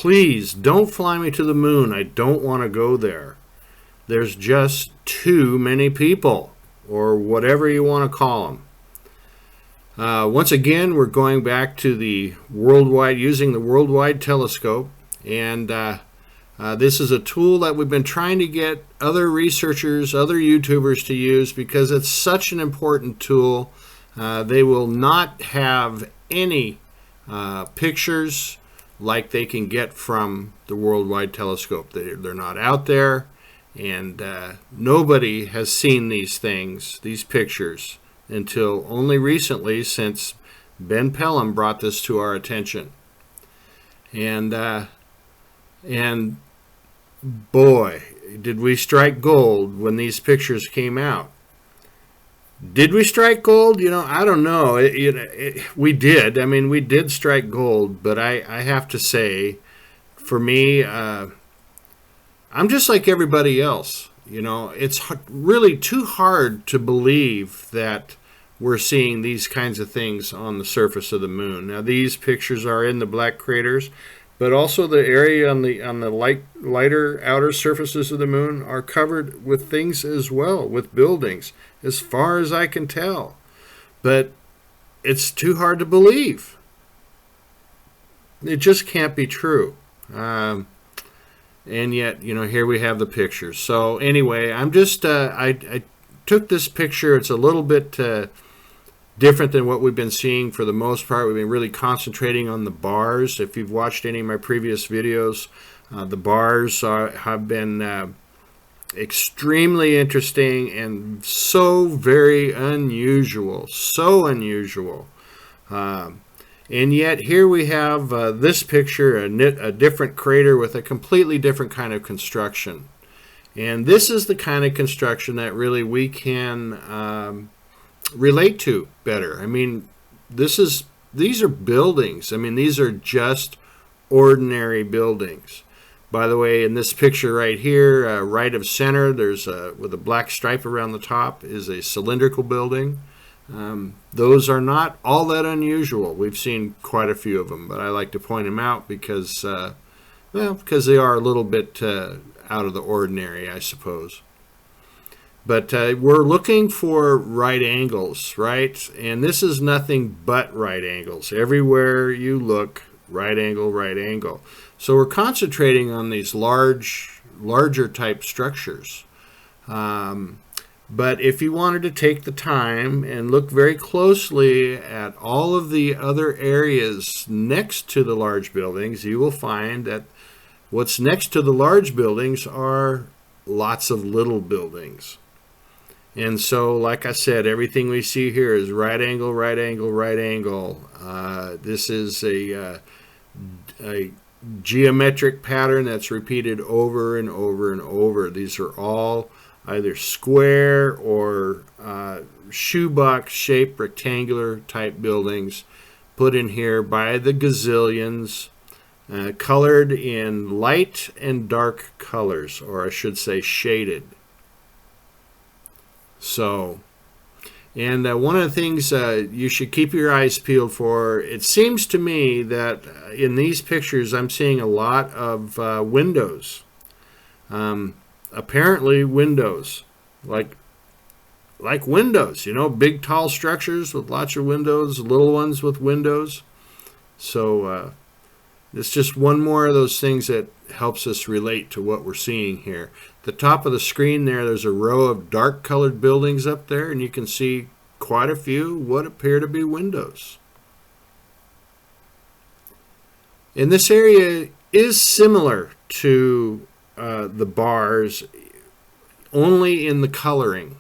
please don't fly me to the moon. I don't want to go there. There's just too many people, or whatever you want to call them. Once again, we're going back to the using the worldwide telescope, and this is a tool that we've been trying to get other researchers, other YouTubers to use because it's such an important tool. They will not have any pictures like they can get from the worldwide telescope. They're not out there, and nobody has seen these things, these pictures, until only recently, since Ben Pellom brought this to our attention. And boy, did we strike gold when these pictures came out. Did we strike gold? I don't know. We did. I mean, we did strike gold, but I have to say, for me, I'm just like everybody else. It's really too hard to believe that we're seeing these kinds of things on the surface of the moon. Now, these pictures are in the black craters, but also the area on the lighter outer surfaces of the moon are covered with things as well, with buildings, as far as I can tell. But it's too hard to believe. It just can't be true. And yet, here we have the pictures. So anyway, I'm just, I took this picture. It's a little bit different than what we've been seeing for the most part. We've been really concentrating on the bars. If you've watched any of my previous videos, the bars have been extremely interesting and so very unusual. So unusual. And yet here we have this picture, a different crater with a completely different kind of construction. And this is the kind of construction that really we can relate to better. I mean, these are buildings. I mean, these are just ordinary buildings. By the way, in this picture right here, right of center, there's with a black stripe around the top, is a cylindrical building. Those are not all that unusual. We've seen quite a few of them, but I like to point them out because they are a little bit out of the ordinary, I suppose. But we're looking for right angles, right? And this is nothing but right angles. Everywhere you look, right angle, right angle. So we're concentrating on these larger type structures. But if you wanted to take the time and look very closely at all of the other areas next to the large buildings, you will find that what's next to the large buildings are lots of little buildings. And so, like I said, everything we see here is right angle, right angle, right angle. This is a geometric pattern that's repeated over and over and over. These are all either square or shoebox shaped rectangular type buildings put in here by the gazillions, colored in light and dark colors, or I should say shaded. So, and one of the things you should keep your eyes peeled for, it seems to me that in these pictures I'm seeing a lot of windows. Apparently windows, like windows, big tall structures with lots of windows, little ones with windows. So it's just one more of those things that helps us relate to what we're seeing here. The top of the screen there's a row of dark colored buildings up there, and you can see quite a few what appear to be windows. And this area is similar to the bars, only in the coloring,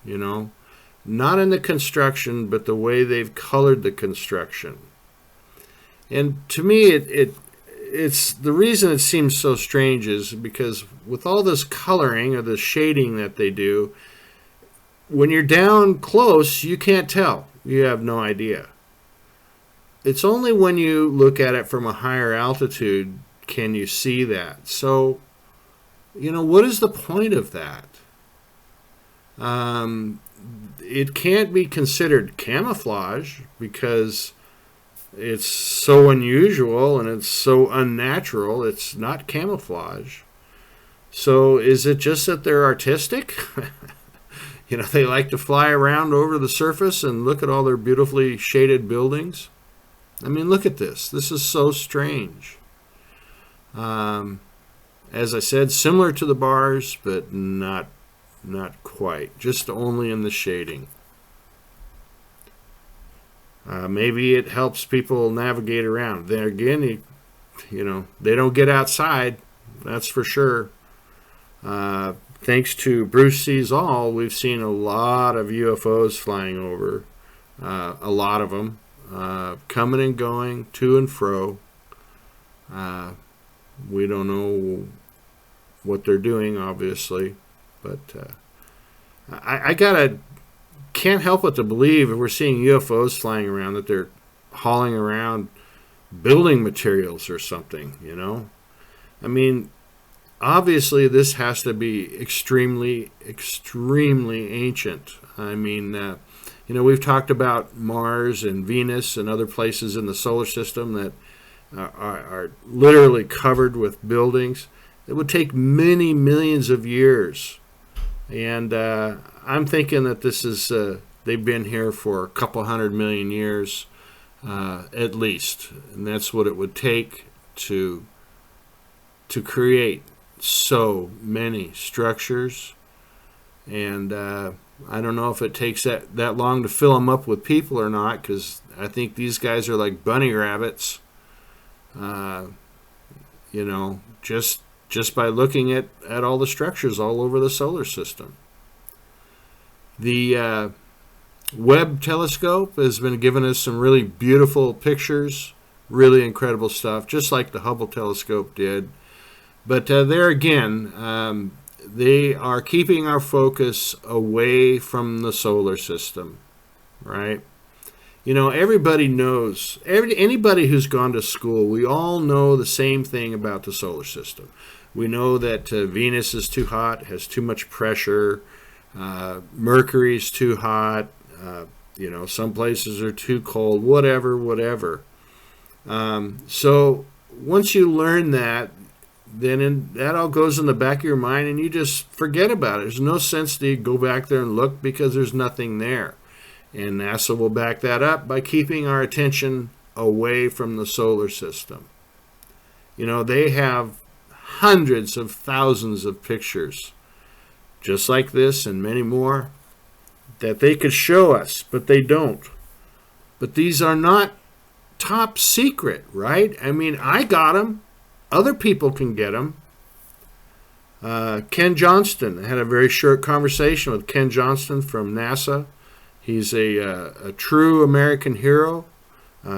not in the construction, but the way they've colored the construction. And to me, it's the reason it seems so strange is because with all this coloring or the shading that they do, when you're down close, you can't tell. You have no idea. It's only when you look at it from a higher altitude can you see that. So, what is the point of that? It can't be considered camouflage because it's so unusual and it's so unnatural. It's not camouflage. So is it just that they're artistic? They like to fly around over the surface and look at all their beautifully shaded buildings. I mean, look at this. This is so strange. As I said, similar to the bars, but not quite. Just only in the shading. Maybe it helps people navigate around. There again, they don't get outside. That's for sure. Thanks to Bruce Sees All, we've seen a lot of UFOs flying over. A lot of them. Coming and going, to and fro. We don't know what they're doing, obviously, but I can't help but to believe if we're seeing UFOs flying around that they're hauling around building materials or something. I mean, obviously this has to be extremely, extremely ancient. I mean, we've talked about Mars and Venus and other places in the solar system that are literally covered with buildings. It would take many millions of years. And I'm thinking that this is, they've been here for a couple 100 million years at least. And that's what it would take to create so many structures. And I don't know if it takes that long to fill them up with people or not, because I think these guys are like bunny rabbits. Just by looking at all the structures all over the solar system. The Webb telescope has been giving us some really beautiful pictures, really incredible stuff, just like the Hubble telescope did. But there again, they are keeping our focus away from the solar system, right? Everybody knows, anybody who's gone to school, we all know the same thing about the solar system. We know that Venus is too hot, has too much pressure, Mercury's too hot, some places are too cold, whatever. So once you learn that, then that all goes in the back of your mind and you just forget about it. There's no sense to go back there and look because there's nothing there. And NASA will back that up by keeping our attention away from the solar system. They have hundreds of thousands of pictures, just like this and many more, that they could show us, but they don't. But these are not top secret, right? I mean, I got them. Other people can get them. Ken Johnston, I had a very short conversation with Ken Johnston from NASA. He's a true American hero.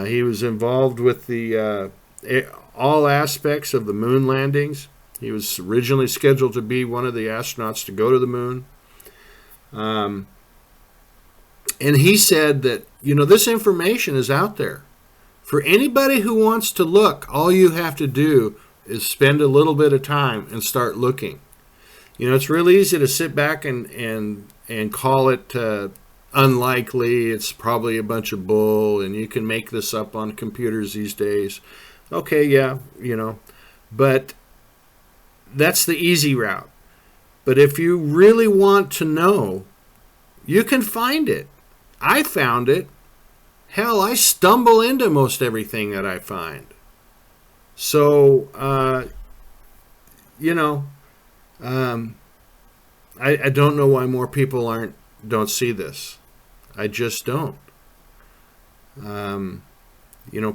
He was involved with the all aspects of the moon landings. He was originally scheduled to be one of the astronauts to go to the moon. And he said that, this information is out there. For anybody who wants to look, all you have to do is spend a little bit of time and start looking. It's real easy to sit back and call it unlikely. It's probably a bunch of bull, and you can make this up on computers these days. Okay, yeah, but that's the easy route. But if you really want to know, you can find it. I found it. Hell, I stumble into most everything that I find. So, I don't know why more people don't see this. I just don't.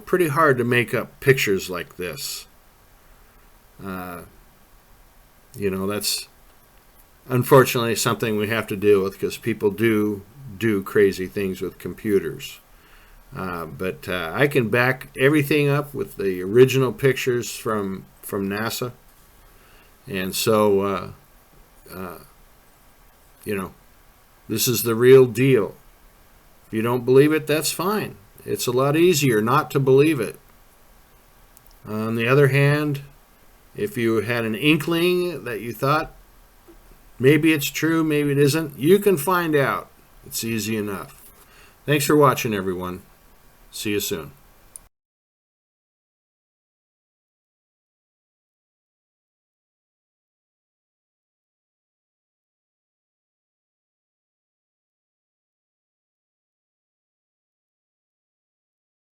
Pretty hard to make up pictures like this. That's unfortunately something we have to deal with because people do crazy things with computers. But I can back everything up with the original pictures from NASA. And so, this is the real deal. If you don't believe it, that's fine. It's a lot easier not to believe it. On the other hand, if you had an inkling that you thought maybe it's true, maybe it isn't, you can find out. It's easy enough. Thanks for watching, everyone. See you soon.